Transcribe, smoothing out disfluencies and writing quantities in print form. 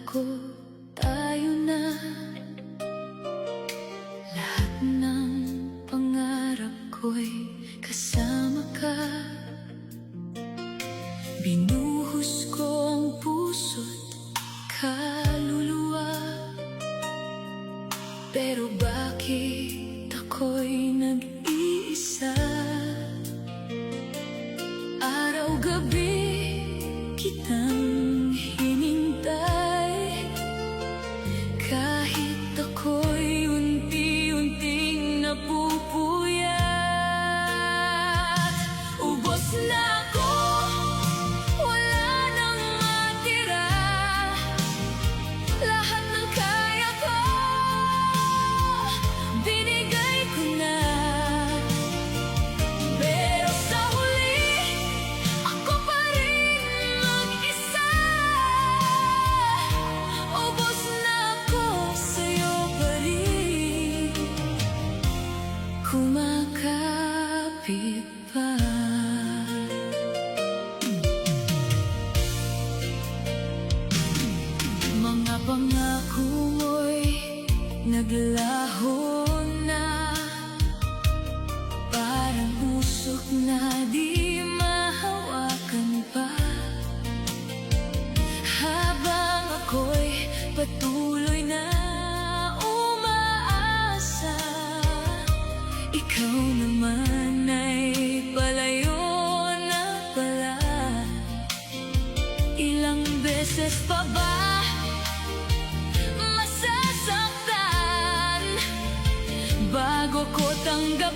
ko, tayo na. Lahat ng pangarap ko'y kasama ka. Binuhos ko ang puso't kaluluwa. Pero bakit ako'y nag-iisa? Araw-gabi kitang hinintay, kahit ako'y unti-unting napupuyat. Ubos na ako, wala nang matira. Lahat ng kaya ko, binigay ko na. Pero sa huli, ako pa rin mag-isa. Ubos na ako, sa'yo pa rin kumakapit pa. Mga pangako mo'y naglaho na, parang usok na di mahawakan pa. Habang ako'y patuloy na umaasa, ikaw naman ay palayo na pala. Ilang beses pa ba masasaktan bago ko tanggapin